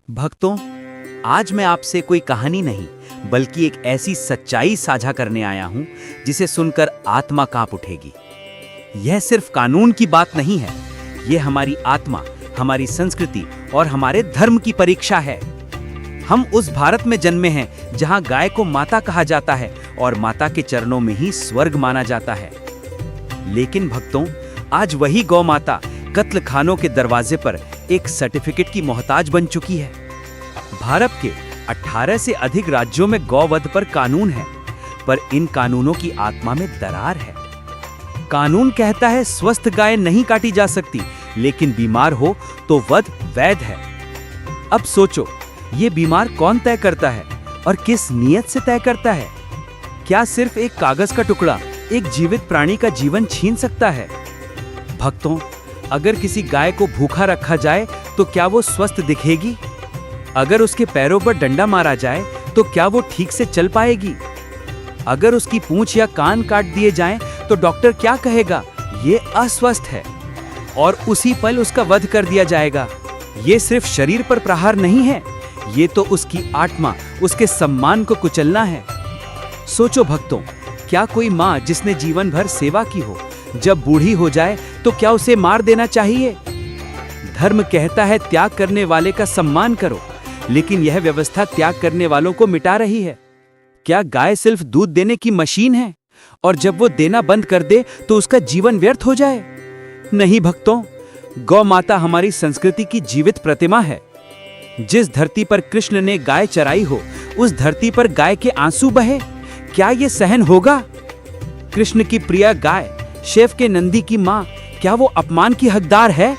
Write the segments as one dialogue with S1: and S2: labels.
S1: भक्तों, आज मैं आपसे कोई कहानी नहीं बल्कि एक ऐसी सच्चाई साझा करने आया हूं जिसे सुनकर आत्मा कांप उठेगी। यह सिर्फ कानून की बात नहीं है, यह हमारी आत्मा, हमारी संस्कृति और हमारे धर्म की परीक्षा है। हम उस भारत में जन्मे हैं जहां गाय को माता कहा जाता है और माता के चरणों में ही स्वर्ग माना जाता है। लेकिन भक्तों, आज वही गौ माता कत्ल खानों के दरवाजे पर एक सर्टिफिकेट की मोहताज बन चुकी है। भारत के 18 से अधिक राज्यों में गौवध पर कानून है, पर इन कानूनों की आत्मा में दरार है। कानून कहता है स्वस्थ गाय नहीं काटी जा सकती, लेकिन बीमार हो तो वध वैध है। अब सोचो, ये बीमार कौन तय करता है और किस नियत से तय करता है? क्या सिर्फ एक कागज का टुकड़ा एक जीवित प्राणी का जीवन छीन सकता है? भक्तों, अगर किसी गाय को भूखा रखा जाए तो क्या वो स्वस्थ दिखेगी? अगर उसके पैरों पर डंडा मारा जाए तो क्या वो ठीक से चल पाएगी? अगर उसकी पूंछ या कान काट दिए जाएं तो डॉक्टर क्या कहेगा? ये अस्वस्थ है। और उसी पल उसका वध कर दिया जाएगा। ये सिर्फ शरीर पर प्रहार नहीं है, ये तो उसकी आत्मा, उसके सम्मान को कुचलना है। सोचो भक्तों, क्या कोई माँ जिसने जीवन भर सेवा की हो, जब बूढ़ी हो जाए तो क्या उसे मार देना चाहिए? धर्म कहता है त्याग करने वाले का सम्मान करो, लेकिन यह व्यवस्था त्याग करने वालों को मिटा रही है। क्या गाय सिर्फ दूध देने की मशीन है और जब वो देना बंद कर दे तो उसका जीवन व्यर्थ हो जाए? नहीं भक्तों, गौ माता हमारी संस्कृति की जीवित प्रतिमा है। जिस धरती पर कृष्ण ने गाय चराई हो, उस धरती पर गाय के आंसू बहे, क्या ये सहन होगा? कृष्ण की प्रिय गाय, शिव के नंदी की मां, क्या वो अपमान की हकदार है?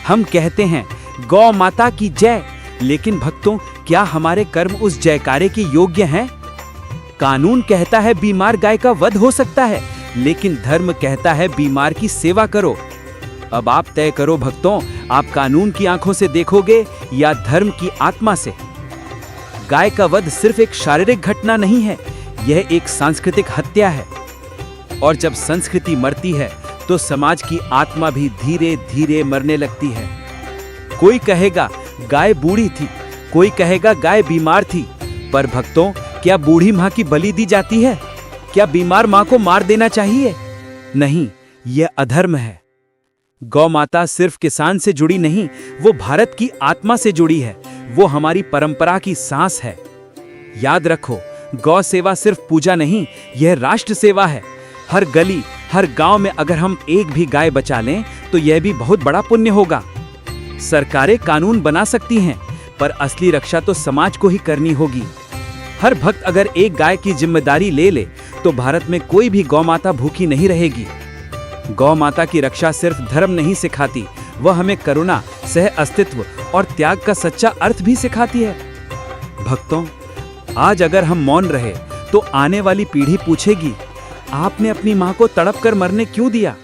S1: हम कहते हैं गौ माता की जय, लेकिन भक्तों, क्या हमारे कर्म उस जयकारे के योग्य हैं? कानून कहता है बीमार गाय का वध हो सकता है, लेकिन धर्म कहता है बीमार की सेवा करो। अब आप तय करो भक्तों, आप कानून की आंखों से देखोगे या धर्म की आत्मा से? गाय का वध सिर्फ एक शारीरिक घटना नहीं है, यह एक सांस्कृतिक हत्या है। और जब संस्कृति मरती है तो समाज की आत्मा भी धीरे धीरे मरने लगती है। कोई कहेगा गाय बूढ़ी थी, कोई कहेगा गाय बीमार थी, पर भक्तों, क्या बूढ़ी मां की बलि दी जाती है? क्या बीमार मां को मार देना चाहिए? नहीं, यह अधर्म है। गौ माता सिर्फ किसान से जुड़ी नहीं, वो भारत की आत्मा से जुड़ी है। वो हमारी परंपरा की सांस है। याद रखो, गौ सेवा सिर्फ पूजा नहीं, यह राष्ट्र सेवा है। हर गली, हर गांव में अगर हम एक भी गाय बचा लें तो यह भी बहुत बड़ा पुण्य होगा। सरकारें कानून बना सकती हैं, पर असली रक्षा तो समाज को ही करनी होगी। हर भक्त अगर एक गाय की जिम्मेदारी ले ले तो भारत में कोई भी गौ माता भूखी नहीं रहेगी। गौ माता की रक्षा सिर्फ धर्म नहीं सिखाती, वह हमें करुणा, सह अस्तित्व और त्याग का सच्चा अर्थ भी सिखाती है। भक्तों, आज अगर हम मौन रहे तो आने वाली पीढ़ी पूछेगी, आपने अपनी मां को तड़प कर मरने क्यों दिया?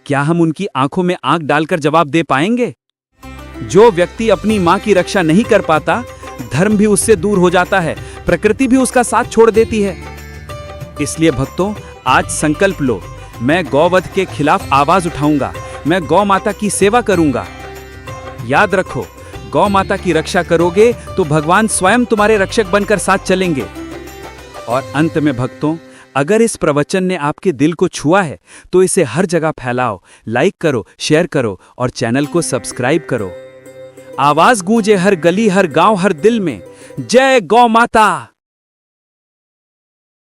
S1: क्या हम उनकी आंखों में आंख डालकर जवाब दे पाएंगे? जो व्यक्ति अपनी मां की रक्षा नहीं कर पाता, धर्म भी उससे दूर हो जाता है, प्रकृति भी उसका साथ छोड़ देती है। इसलिए भक्तों, आज संकल्प लो, मैं गौवध के खिलाफ आवाज उठाऊंगा, मैं गौ माता की सेवा करूंगा। याद रखो, गौ माता की रक्षा करोगे तो भगवान स्वयं तुम्हारे रक्षक बनकर साथ चलेंगे। और अंत में भक्तों, अगर इस प्रवचन ने आपके दिल को छुआ है तो इसे हर जगह फैलाओ, लाइक करो, शेयर करो और चैनल को सब्सक्राइब करो। आवाज गूंजे हर गली, हर गांव, हर दिल में, जय गौ माता।